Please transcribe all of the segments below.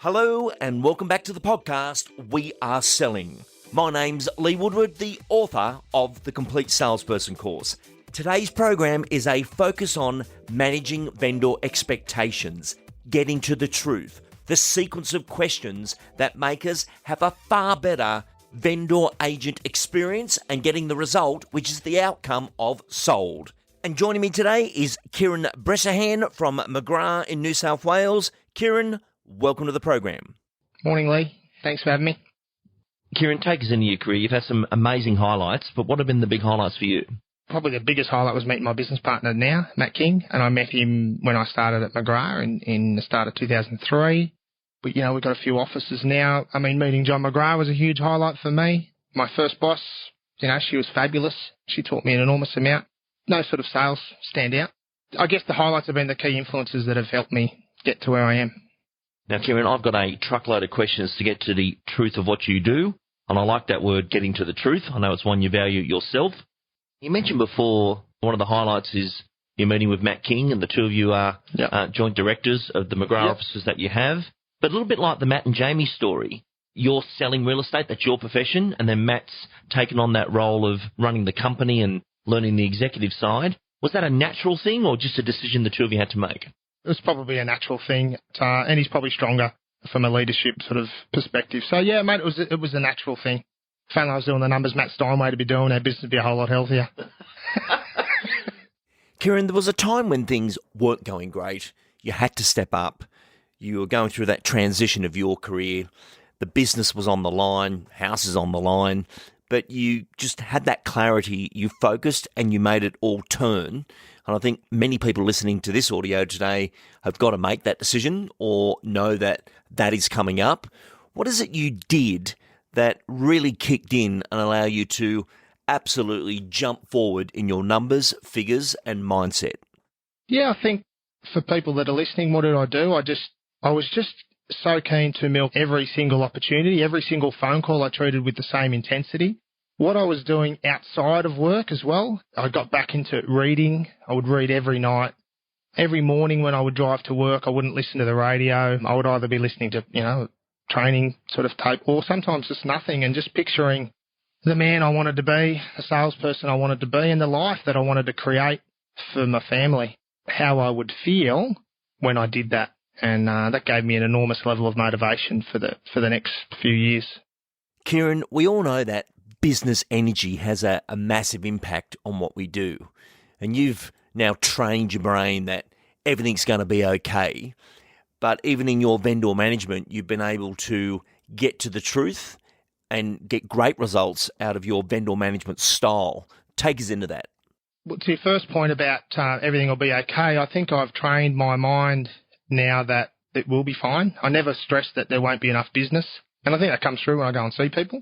Hello and welcome back to the podcast, We Are Selling. My name's Lee Woodward, the author of the Complete Salesperson course. Today's program is a focus on managing vendor expectations, getting to the truth, the sequence of questions that make us have a far better vendor-agent experience and getting the result, which is the outcome of sold. And joining me today is Kieran Bresnahan from McGrath in New South Wales. Kieran, welcome to the program. Morning, Lee. Thanks for having me. Kieran, take us into your career. You've had some amazing highlights, but what have been the big highlights for you? Probably the biggest highlight was meeting my business partner now, Matt King, and I met him when I started at McGrath in the start of 2003. But, we've got a few offices now. Meeting John McGrath was a huge highlight for me. My first boss, she was fabulous. She taught me an enormous amount. No sort of sales stand out. I guess the highlights have been the key influences that have helped me get to where I am. Now, Kieran, I've got a truckload of questions to get to the truth of what you do, and I like that word, getting to the truth. I know it's one you value yourself. You mentioned before one of the highlights is your meeting with Matt King, and the two of you are joint directors of the McGrath offices that you have. But a little bit like the Matt and Jamie story, you're selling real estate, that's your profession, and then Matt's taken on that role of running the company and learning the executive side. Was that a natural thing or just a decision the two of you had to make? It was probably a natural thing, and he's probably stronger from a leadership sort of perspective. So, mate, it was a natural thing. If I was doing the numbers Matt Steinway to be doing, our business would be a whole lot healthier. Kieran, there was a time when things weren't going great. You had to step up. You were going through that transition of your career. The business was on the line, house is on the line, but you just had that clarity. You focused and you made it all turn. And I think many people listening to this audio today have got to make that decision or know that that is coming up. What is it you did that really kicked in and allow you to absolutely jump forward in your numbers, figures, and mindset? Yeah, I think for people that are listening, what did I do? I was just so keen to milk every single opportunity, every single phone call I treated with the same intensity. What I was doing outside of work as well, I got back into reading. I would read every night. Every morning when I would drive to work, I wouldn't listen to the radio. I would either be listening to, training sort of tape or sometimes just nothing and just picturing the man I wanted to be, the salesperson I wanted to be, and the life that I wanted to create for my family, how I would feel when I did that. And that gave me an enormous level of motivation for the next few years. Kieran, we all know that business energy has a massive impact on what we do. And you've now trained your brain that everything's going to be okay. But even in your vendor management, you've been able to get to the truth and get great results out of your vendor management style. Take us into that. Well, to your first point about everything will be okay, I think I've trained my mind now that it will be fine. I never stress that there won't be enough business. And I think that comes through when I go and see people.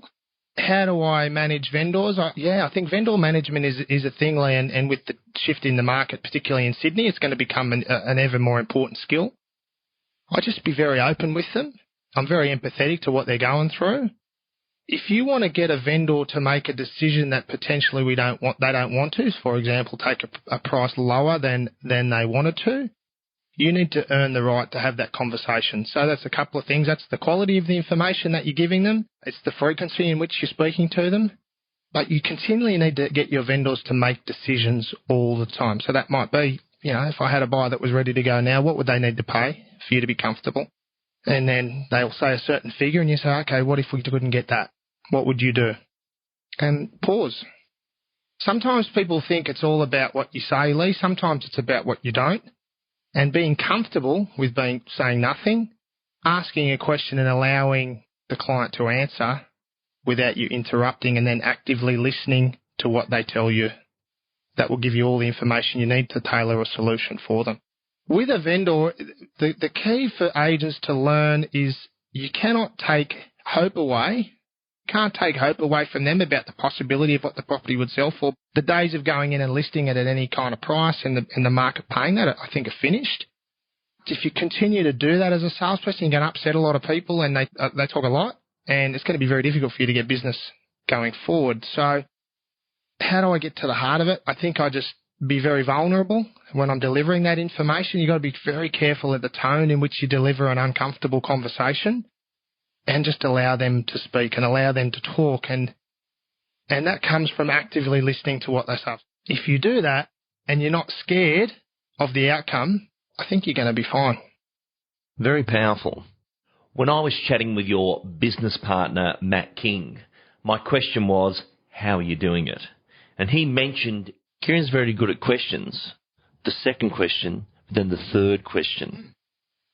How do I manage vendors? I think vendor management is a thing, Lee, and with the shift in the market, particularly in Sydney, it's going to become an ever more important skill. I just be very open with them. I'm very empathetic to what they're going through. If you want to get a vendor to make a decision that potentially they don't want to, for example, take a price lower than they wanted to, you need to earn the right to have that conversation. So that's a couple of things. That's the quality of the information that you're giving them. It's the frequency in which you're speaking to them. But you continually need to get your vendors to make decisions all the time. So that might be, if I had a buyer that was ready to go now, what would they need to pay for you to be comfortable? And then they'll say a certain figure and you say, okay, what if we couldn't get that? What would you do? And pause. Sometimes people think it's all about what you say, Lee. Sometimes it's about what you don't. And being comfortable with saying nothing, asking a question and allowing the client to answer without you interrupting and then actively listening to what they tell you. That will give you all the information you need to tailor a solution for them. With a vendor, the key for agents to learn is you cannot take hope away. Can't take hope away from them about the possibility of what the property would sell for. The days of going in and listing it at any kind of price and the market paying that, I think, are finished. If you continue to do that as a salesperson, you're going to upset a lot of people and they talk a lot, and it's going to be very difficult for you to get business going forward. So how do I get to the heart of it? I think I just be very vulnerable when I'm delivering that information. You've got to be very careful at the tone in which you deliver an uncomfortable conversation, and just allow them to speak and allow them to talk. And that comes from actively listening to what they say. If you do that and you're not scared of the outcome, I think you're going to be fine. Very powerful. When I was chatting with your business partner, Matt King, my question was, how are you doing it? And he mentioned Kieran's very good at questions. The second question, then the third question.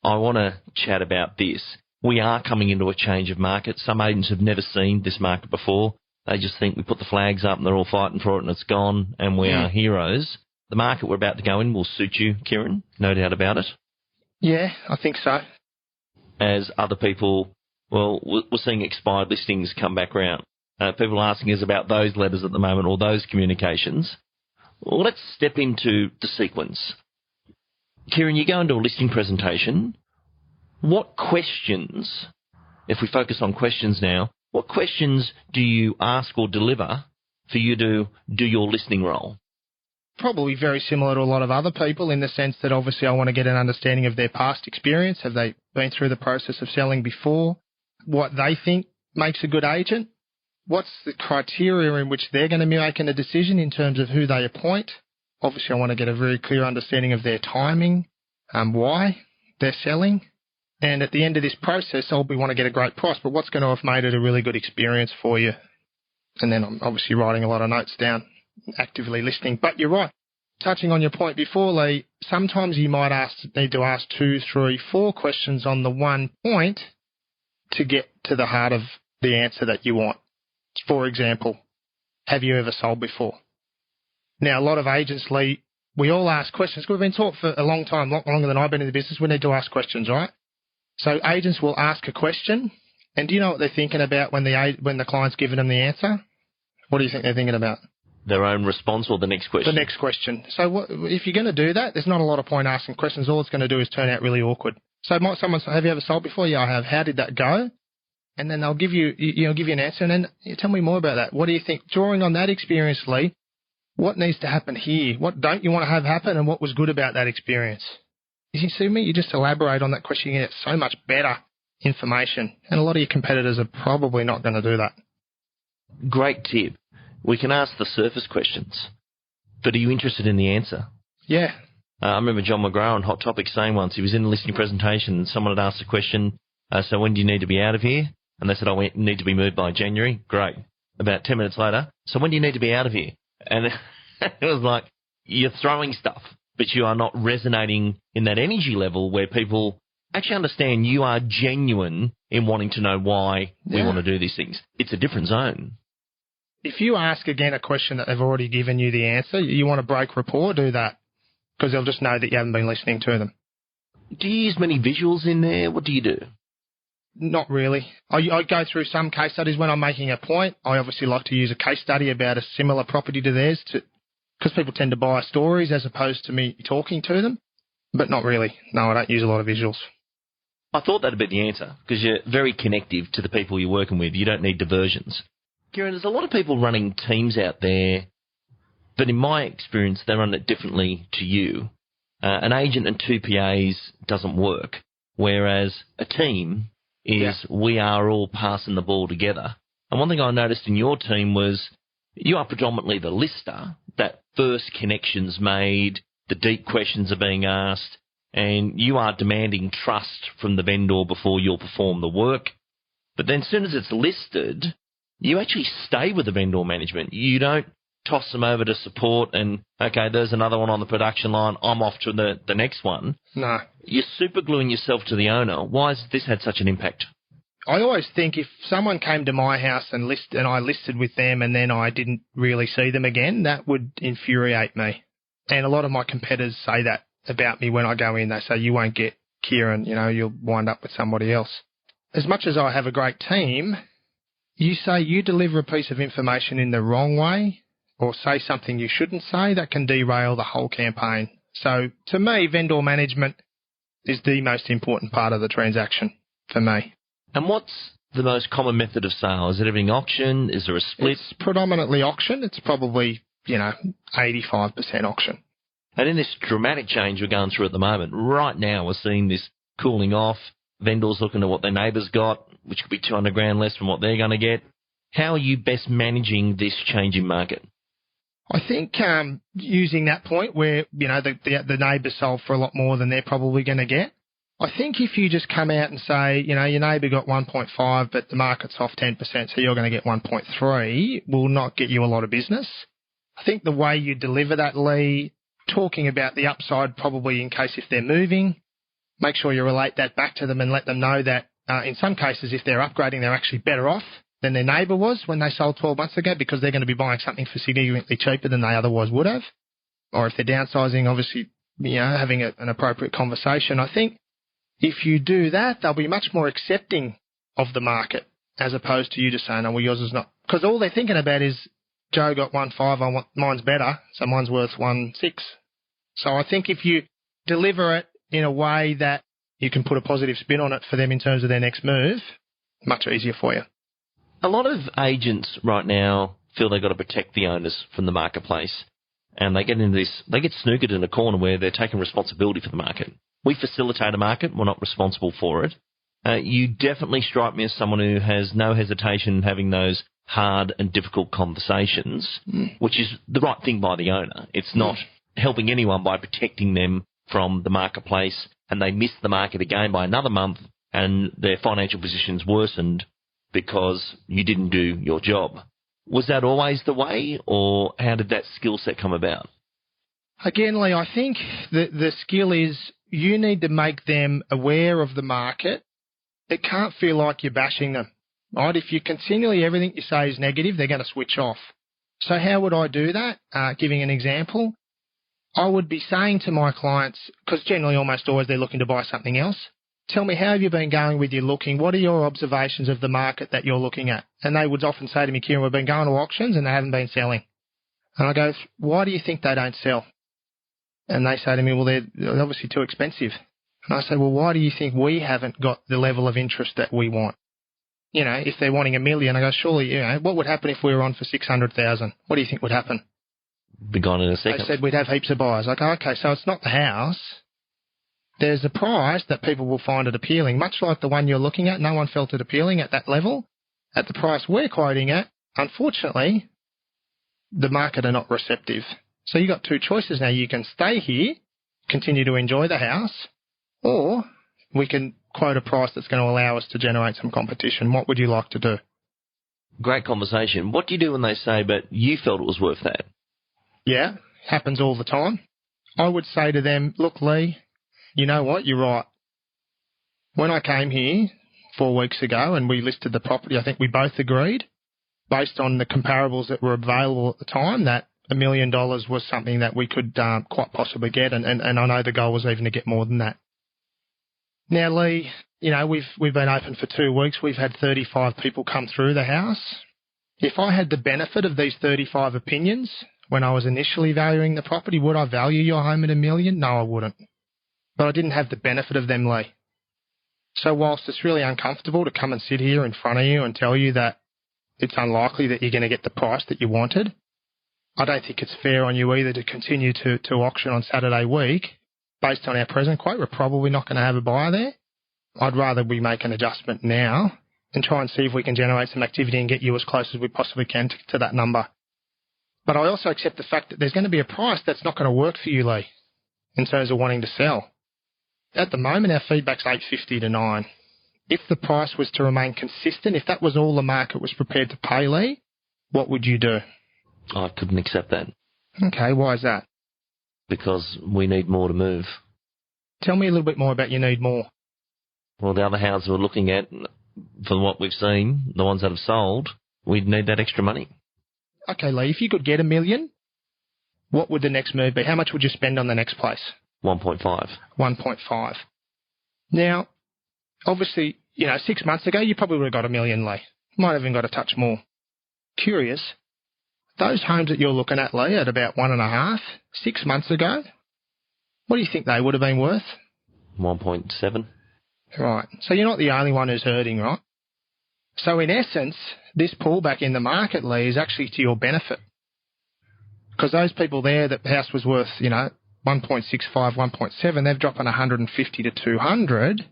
I want to chat about this. We are coming into a change of market. Some agents have never seen this market before. They just think we put the flags up and they're all fighting for it and it's gone and we are heroes. The market we're about to go in will suit you, Kieran, no doubt about it. Yeah, I think so. As other people, well, we're seeing expired listings come back around. People are asking us about those letters at the moment or those communications. Well, let's step into the sequence. Kieran, you go into a listing presentation. What questions, if we focus on questions now, what questions do you ask or deliver for you to do your listening role? Probably very similar to a lot of other people in the sense that obviously I want to get an understanding of their past experience. Have they been through the process of selling before? What they think makes a good agent? What's the criteria in which they're going to be making a decision in terms of who they appoint? Obviously I want to get a very clear understanding of their timing, why they're selling. And at the end of this process, we want to get a great price, but what's going to have made it a really good experience for you? And then I'm obviously writing a lot of notes down, actively listening. But you're right. Touching on your point before, Lee, sometimes you might need to ask 2, 3, 4 questions on the one point to get to the heart of the answer that you want. For example, have you ever sold before? Now, a lot of agents, Lee, we all ask questions. We've been taught for a long time, longer than I've been in the business, we need to ask questions, right? So agents will ask a question, and do you know what they're thinking about when the client's giving them the answer? What do you think they're thinking about? Their own response or the next question? The next question. So if you're going to do that, there's not a lot of point asking questions. All it's going to do is turn out really awkward. So might someone say, have you ever sold before? Yeah, I have. How did that go? And then they'll give you an answer, and then tell me more about that. What do you think? Drawing on that experience, Lee, what needs to happen here? What don't you want to have happen, and what was good about that experience? You see me? You just elaborate on that question, you get so much better information. And a lot of your competitors are probably not going to do that. Great tip. We can ask the surface questions, but are you interested in the answer? Yeah. I remember John McGrath on Hot Topic saying once, he was in a listening presentation and someone had asked a question, so when do you need to be out of here? And they said, I need to be moved by January. Great. About 10 minutes later, so when do you need to be out of here? And it was like, you're throwing stuff, but you are not resonating in that energy level where people actually understand you are genuine in wanting to know why we want to do these things. It's a different zone. If you ask again a question that they've already given you the answer, you want to break rapport, do that, because they'll just know that you haven't been listening to them. Do you use many visuals in there? What do you do? Not really. I go through some case studies when I'm making a point. I obviously like to use a case study about a similar property to theirs because people tend to buy stories as opposed to me talking to them. But not really. No, I don't use a lot of visuals. I thought that'd be the answer because you're very connective to the people you're working with. You don't need diversions. Kieran, there's a lot of people running teams out there, but in my experience, they run it differently to you. An agent and 2 PAs doesn't work, whereas a team is we are all passing the ball together. And one thing I noticed in your team was you are predominantly the lister. That first connection's made, the deep questions are being asked, and you are demanding trust from the vendor before you'll perform the work. But then as soon as it's listed, you actually stay with the vendor management. You don't toss them over to support and, okay, there's another one on the production line, I'm off to the next one. No. You're super gluing yourself to the owner. Why has this had such an impact? I always think if someone came to my house and I listed with them and then I didn't really see them again, that would infuriate me. And a lot of my competitors say that about me when I go in. They say, you won't get Kieran, you'll wind up with somebody else. As much as I have a great team, you say you deliver a piece of information in the wrong way or say something you shouldn't say, that can derail the whole campaign. So to me, vendor management is the most important part of the transaction for me. And what's the most common method of sale? Is it everything auction? Is there a split? It's predominantly auction. It's probably 85% auction. And in this dramatic change we're going through at the moment, right now we're seeing this cooling off, vendors looking at what their neighbours got, which could be 200 grand less from what they're going to get. How are you best managing this changing market? I think using that point where, the neighbours sold for a lot more than they're probably going to get, I think if you just come out and say, your neighbour got 1.5, but the market's off 10%, so you're going to get 1.3, will not get you a lot of business. I think the way you deliver that, Lee, talking about the upside probably in case if they're moving, make sure you relate that back to them and let them know that in some cases if they're upgrading, they're actually better off than their neighbour was when they sold 12 months ago because they're going to be buying something for significantly cheaper than they otherwise would have. Or if they're downsizing, obviously, having an appropriate conversation. I think if you do that, they'll be much more accepting of the market as opposed to you just saying, oh, well, yours is not. Because all they're thinking about is, Joe got 1.5, mine's better, so mine's worth 1.6. So I think if you deliver it in a way that you can put a positive spin on it for them in terms of their next move, much easier for you. A lot of agents right now feel they've got to protect the owners from the marketplace, and they get into this, they get snookered in a corner where they're taking responsibility for the market. We facilitate a market, we're not responsible for it. You definitely strike me as someone who has no hesitation in having those hard and difficult conversations, which is the right thing by the owner. It's not helping anyone by protecting them from the marketplace, and they miss the market again by another month, and their financial position's worsened because you didn't do your job. Was that always the way, or how did that skill set come about? Again, Lee, I think the skill is you need to make them aware of the market. It can't feel like you're bashing them, right? If you continually, everything you say is negative, they're going to switch off. So how would I do that? Giving an example, I would be saying to my clients, because generally almost always they're looking to buy something else, tell me, how have you been going with your looking? What are your observations of the market that you're looking at? And they would often say to me, Kieran, we've been going to auctions and they haven't been selling. And I go, why do you think they don't sell? And they say to me, well, they're obviously too expensive. And I say, well, why do you think we haven't got the level of interest that we want? If they're wanting $1 million, I go, surely, what would happen if we were on for 600,000? What do you think would happen? Be gone in a second. They said we'd have heaps of buyers. I go, okay, so it's not the house. There's a price that people will find it appealing, much like the one you're looking at. No one felt it appealing at that level. At the price we're quoting at, unfortunately, the market are not receptive. So you've got two choices now. You can stay here, continue to enjoy the house, or we can quote a price that's going to allow us to generate some competition. What would you like to do? Great conversation. What do you do when they say, but you felt it was worth that? Yeah, happens all the time. I would say to them, look, Lee, you know what, you're right. When I came here 4 weeks ago and we listed the property, I think we both agreed, based on the comparables that were available at the time, that $1 million was something that we could quite possibly get, and I know the goal was even to get more than that. Now, Lee, we've been open for 2 weeks. We've had 35 people come through the house. If I had the benefit of these 35 opinions when I was initially valuing the property, would I value your home at $1 million? No, I wouldn't. But I didn't have the benefit of them, Lee. So whilst it's really uncomfortable to come and sit here in front of you and tell you that it's unlikely that you're going to get the price that you wanted, I don't think it's fair on you either to continue to auction on Saturday week. Based on our present quote, we're probably not going to have a buyer there. I'd rather we make an adjustment now and try and see if we can generate some activity and get you as close as we possibly can to that number. But I also accept the fact that there's going to be a price that's not going to work for you, Lee, in terms of wanting to sell. At the moment, our feedback's 850 to 9. If the price was to remain consistent, if that was all the market was prepared to pay, Lee, what would you do? I couldn't accept that. Okay, why is that? Because we need more to move. Tell me a little bit more about you need more. Well, the other houses we're looking at, from what we've seen, the ones that have sold, we'd need that extra money. Okay, Lee, if you could get $1 million, what would the next move be? How much would you spend on the next place? 1.5. 1.5. Now, obviously, 6 months ago, you probably would have got $1 million, Lee. Might have even got a touch more. Curious. Those homes that you're looking at, Lee, at about 1.5, 6 months ago, what do you think they would have been worth? 1.7. Right. So you're not the only one who's hurting, right? So in essence, this pullback in the market, Lee, is actually to your benefit. Because those people there, that the house was worth, 1.65, 1.7, they've dropped on 150 to 200,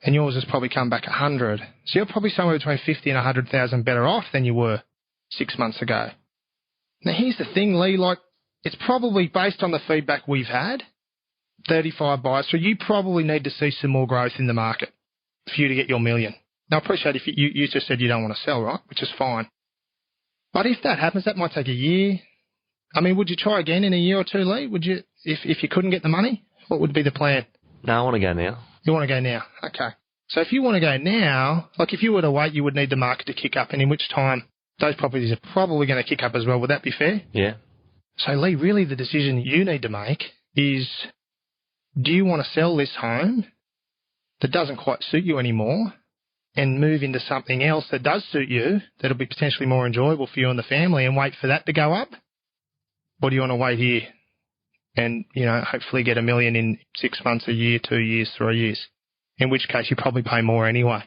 and yours has probably come back 100. So you're probably somewhere between 50 and 100,000 better off than you were 6 months ago. Now here's the thing, Lee, it's probably based on the feedback we've had, 35 buyers, so you probably need to see some more growth in the market for you to get your million. Now I appreciate if you just said you don't want to sell, right, which is fine. But if that happens, that might take a year. I mean, would you try again in a year or two, Lee? Would you, if you couldn't get the money? What would be the plan? No, I want to go now. You want to go now? Okay. So if you want to go now, if you were to wait, you would need the market to kick up, and in which time those properties are probably going to kick up as well. Would that be fair? Yeah. So, Lee, really the decision you need to make is, do you want to sell this home that doesn't quite suit you anymore and move into something else that does suit you, that'll be potentially more enjoyable for you and the family, and wait for that to go up? Or do you want to wait here and, hopefully get $1 million in 6 months, a year, 2 years, 3 years? In which case you probably pay more anyway.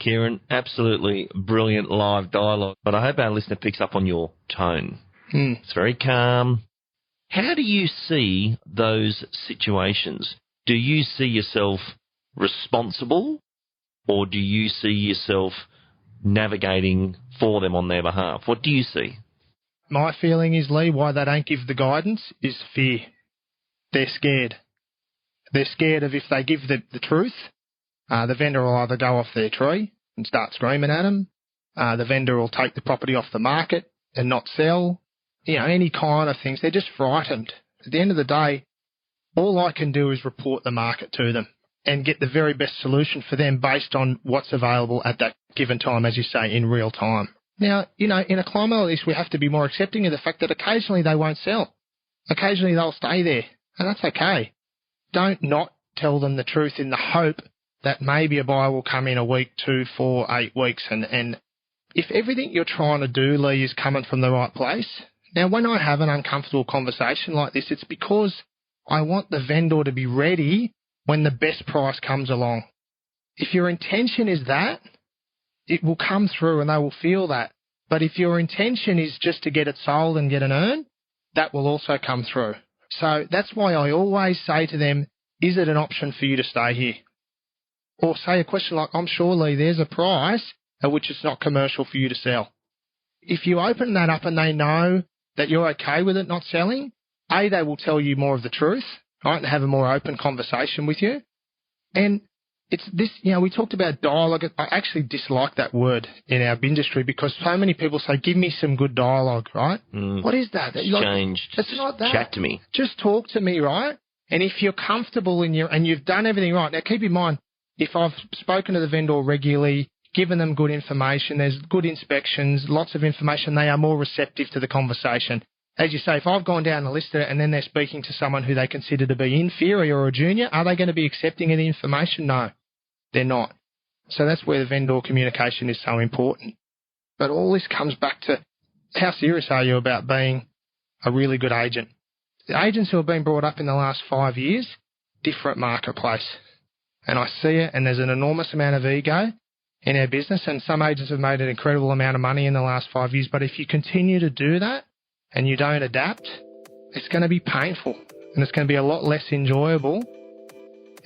Kieran, absolutely brilliant live dialogue. But I hope our listener picks up on your tone. It's very calm. How do you see those situations? Do you see yourself responsible, or do you see yourself navigating for them on their behalf? What do you see? My feeling is, Lee, why they don't give the guidance is fear. They're scared. They're scared of if they give the truth, the vendor will either go off their tree and start screaming at them. The vendor will take the property off the market and not sell. Any kind of things. They're just frightened. At the end of the day, all I can do is report the market to them and get the very best solution for them based on what's available at that given time, as you say, in real time. Now, in a climate like this, we have to be more accepting of the fact that occasionally they won't sell. Occasionally they'll stay there, and that's okay. Don't not tell them the truth in the hope that maybe a buyer will come in a week, 2, 4, 8 weeks. And if everything you're trying to do, Lee, is coming from the right place. Now, when I have an uncomfortable conversation like this, it's because I want the vendor to be ready when the best price comes along. If your intention is that, it will come through and they will feel that. But if your intention is just to get it sold and get an earn, that will also come through. So that's why I always say to them, is it an option for you to stay here? Or say a question like, I'm sure, Lee, there's a price at which it's not commercial for you to sell. If you open that up and they know that you're okay with it not selling, A, they will tell you more of the truth, right, and have a more open conversation with you. And it's this, we talked about dialogue. I actually dislike that word in our industry because so many people say, give me some good dialogue, right? What is that? Changed. It's not that. Chat to me. Just talk to me, right? And if you're comfortable and you've done everything right, now keep in mind, if I've spoken to the vendor regularly, given them good information, there's good inspections, lots of information, they are more receptive to the conversation. As you say, if I've gone down the list and then they're speaking to someone who they consider to be inferior or a junior, are they going to be accepting of the information? No, they're not. So that's where the vendor communication is so important. But all this comes back to how serious are you about being a really good agent? The agents who have been brought up in the last 5 years, different marketplace. And I see it, and there's an enormous amount of ego in our business, and some agents have made an incredible amount of money in the last 5 years. But if you continue to do that and you don't adapt, it's going to be painful and it's going to be a lot less enjoyable.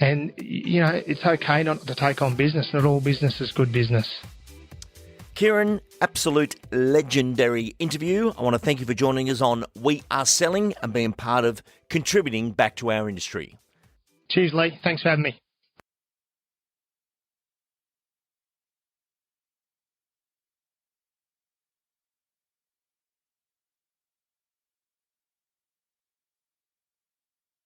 And, it's okay not to take on business. Not all business is good business. Kieran, absolute legendary interview. I want to thank you for joining us on We Are Selling and being part of contributing back to our industry. Cheers, Lee. Thanks for having me.